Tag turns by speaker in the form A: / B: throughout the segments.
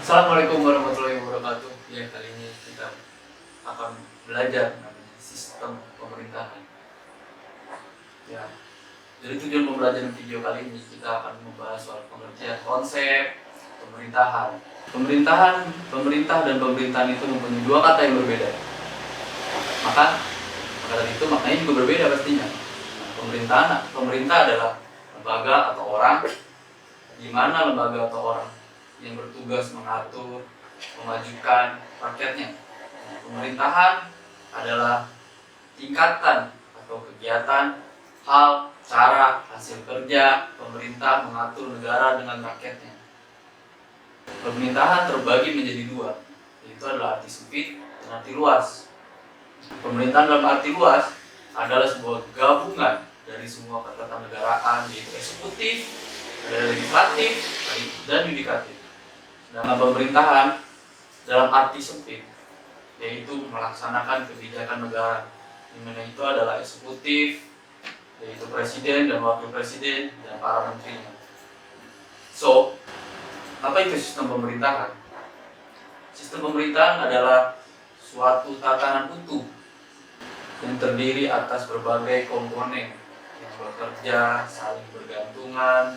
A: Assalamualaikum warahmatullahi wabarakatuh. Ya, kali ini kita akan belajar namanya sistem pemerintahan. Ya, jadi tujuan pembelajaran video kali ini kita akan membahas soal pengertian konsep pemerintahan. Pemerintah dan pemerintahan itu mempunyai dua kata yang berbeda. Maka dari itu maknanya juga berbeda pastinya. Pemerintah adalah lembaga atau orang, di mana lembaga atau orang yang bertugas mengatur, memajukan rakyatnya. Pemerintahan adalah tingkatan atau kegiatan, hal, cara, hasil kerja pemerintah mengatur negara dengan rakyatnya. Pemerintahan terbagi menjadi dua, yaitu adalah arti sempit dan arti luas. Pemerintahan dalam arti luas adalah sebuah gabungan dari semua ketatanegaraan, yaitu eksekutif, legislatif, dan yudikatif. Dalam pemerintahan dalam arti sempit, yaitu melaksanakan kebijakan negara, di mana itu adalah eksekutif, yaitu presiden dan wakil presiden dan para menterinya. So, apa itu sistem pemerintahan? Sistem pemerintahan adalah suatu tatanan utuh yang terdiri atas berbagai komponen yang bekerja, saling bergantungan,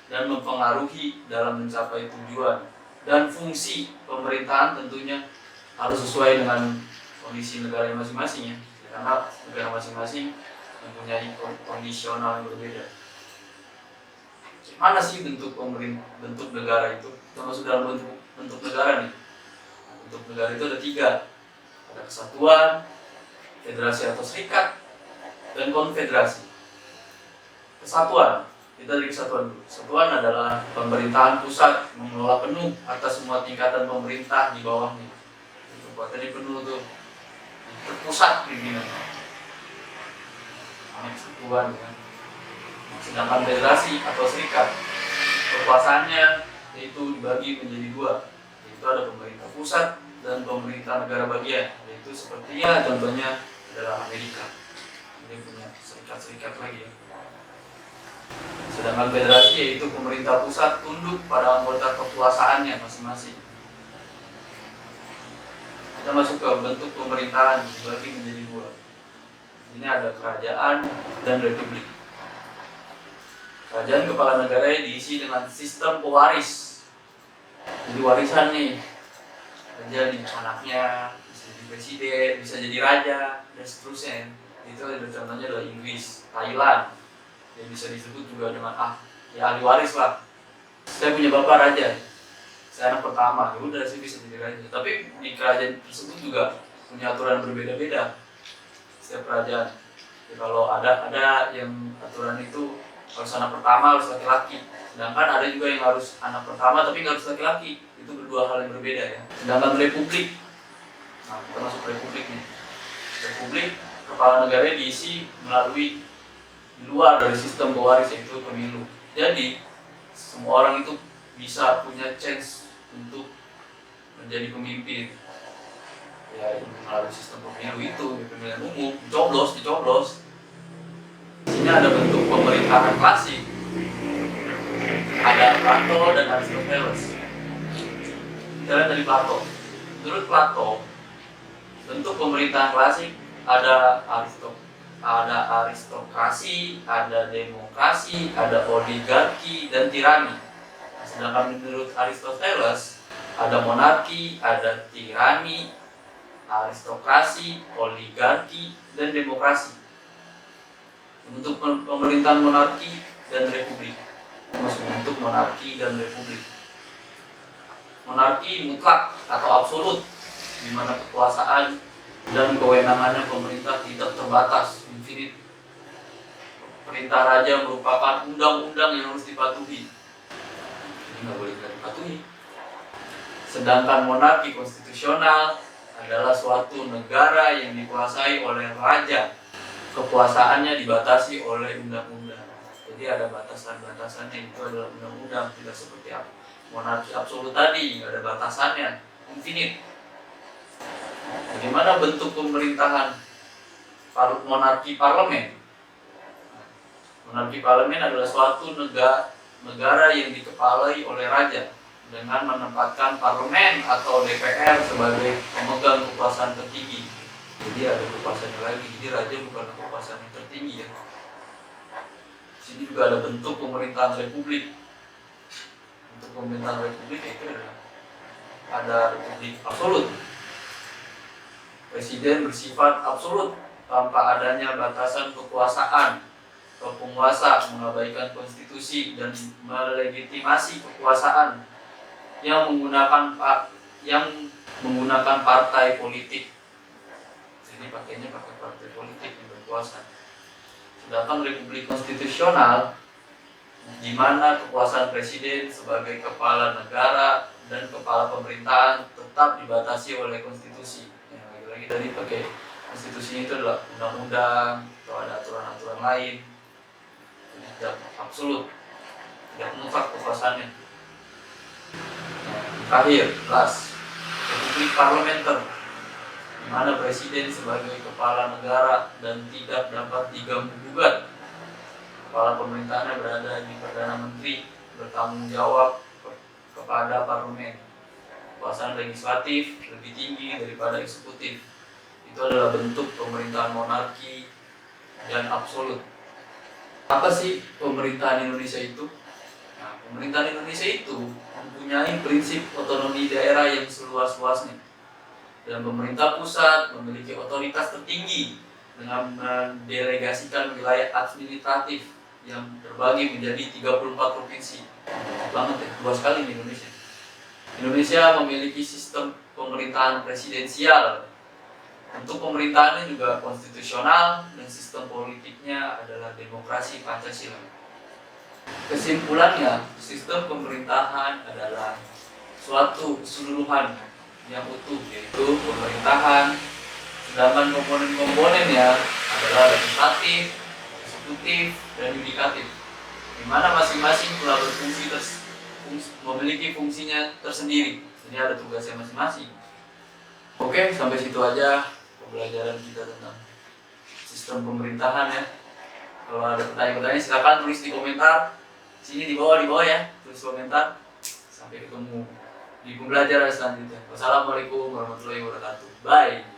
A: dan mempengaruhi dalam mencapai tujuan dan fungsi pemerintahan. Tentunya harus sesuai dengan kondisi negara masing-masing, ya, karena negara masing-masing mempunyai kondisional yang berbeda. Mana sih bentuk negara itu? Termasuk dalam bentuk negara nih. Bentuk negara itu ada tiga, ada kesatuan, federasi atau serikat, dan konfederasi. Kesatuan, kita dari kesatuan dulu. Kesatuan adalah pemerintahan pusat mengelola penuh atas semua tingkatan pemerintah di bawahnya. Kekuatannya penuh tuh, terpusat pimpinan. Ini kesatuan, ya. Sedangkan federasi atau serikat, kekuasaannya yaitu dibagi menjadi dua, yaitu ada pemerintah pusat dan pemerintah negara bagian. Yaitu sepertinya contohnya adalah Amerika. Ini punya serikat-serikat lagi, ya. Sedangkan federasi yaitu pemerintah pusat tunduk pada anggota kekuasaannya masing-masing. Kita masuk ke bentuk pemerintahan dibagi menjadi dua. Ini ada kerajaan dan republik. Kerajaan kepala negara diisi dengan sistem pewaris. Jadi warisan nih, raja nih anaknya bisa jadi presiden, bisa jadi raja, dan seterusnya. Itu ada contohnya adalah Inggris, Thailand. Yang bisa disebut juga dengan ahli waris lah. Saya punya bapak raja, saya anak pertama, ya udah saya bisa jadi raja. Tapi di kerajaan tersebut juga punya aturan berbeda-beda setiap kerajaan. Ya, kalau ada yang aturan itu harus anak pertama harus laki-laki, sedangkan ada juga yang harus anak pertama tapi nggak harus laki-laki. Itu berdua hal yang berbeda, ya. Sedangkan republik, nah kita masuk republik nih. Republik, kepala negara diisi melalui di luar dari sistem pewaris, yaitu pemilu. Jadi semua orang itu bisa punya chance untuk menjadi pemimpin, ya melalui sistem pemilu itu, pemilihan umum, dicoblos. Di sini ada bentuk pemerintahan klasik, ada Plato dan Aristoteles. Kita lihat dari Plato. Menurut Plato, bentuk pemerintahan klasik ada aristokrasi, ada demokrasi, ada oligarki, dan tirani. Sedangkan menurut Aristoteles, ada monarki, ada tirani, aristokrasi, oligarki, dan demokrasi. Bentuk pemerintahan monarki dan republik. Masuk bentuk monarki dan republik. Monarki mutlak atau absolut, di mana kekuasaan dan kewenangannya pemerintah tidak terbatas, infinite. Perintah raja merupakan undang-undang yang harus dipatuhi. Ini nggak boleh tidak dipatuhi. Sedangkan monarki konstitusional adalah suatu negara yang dikuasai oleh raja. Kekuasaannya dibatasi oleh undang-undang. Jadi ada batasan-batasannya, itu adalah undang-undang, tidak seperti monarki absolut tadi, nggak ada batasannya, infinite. Bagaimana bentuk pemerintahan monarki parlemen? Monarki parlemen adalah suatu negara yang dikepalai oleh raja. dengan menempatkan parlemen atau DPR sebagai pemegang kekuasaan tertinggi. Jadi ada kekuasaannya lagi, jadi raja bukan kekuasaan yang tertinggi ya. Di sini juga ada bentuk pemerintahan republik. Untuk pemerintahan republik itu ada republik absolut. Presiden bersifat absolut tanpa adanya batasan kekuasaan atau penguasa mengabaikan konstitusi dan melegitimasi kekuasaan yang menggunakan partai politik. Jadi pakainya pakai partai politik yang berkuasa. Sedangkan republik konstitusional di mana kekuasaan presiden sebagai kepala negara dan kepala pemerintahan tetap dibatasi oleh konstitusi. Ya, lagi-lagi tadi pakai konstitusinya itu adalah undang-undang atau ada aturan-aturan lain. Jadi tidak absolut, tidak mutlak kekuasaannya. Terakhir, kelas republik parlementer, di mana presiden sebagai kepala negara dan tidak dapat diganggu-gugat. Kepala pemerintahannya berada di Perdana Menteri, bertanggung jawab kepada parlemen. Kekuasaan legislatif lebih tinggi daripada eksekutif. Itu adalah bentuk pemerintahan monarki dan absolut. Apa sih pemerintahan Indonesia itu? Nah, pemerintahan Indonesia itu mempunyai prinsip otonomi daerah yang seluas-luasnya. Dan pemerintah pusat memiliki otoritas tertinggi dengan mendelegasikan wilayah administratif yang terbagi menjadi 34 provinsi. Banget ya, luas sekali di Indonesia. Indonesia memiliki sistem pemerintahan presidensial. Untuk pemerintahannya juga konstitusional dan sistem politiknya adalah demokrasi Pancasila. Kesimpulannya, sistem pemerintahan adalah suatu keseluruhan yang utuh, yaitu pemerintahan, sedangkan komponen-komponennya adalah legislatif, eksekutif, dan yudikatif, di mana masing-masing telah memiliki fungsinya tersendiri. Jadi ada tugasnya masing-masing. Oke, sampai situ aja pembelajaran kita tentang sistem pemerintahan ya. Kalau ada pertanyaan-pertanyaan silakan tulis di komentar. Sini di bawah ya, tulis komentar. Sampai ketemu di pembelajaran selanjutnya. Wassalamualaikum warahmatullahi wabarakatuh. Bye.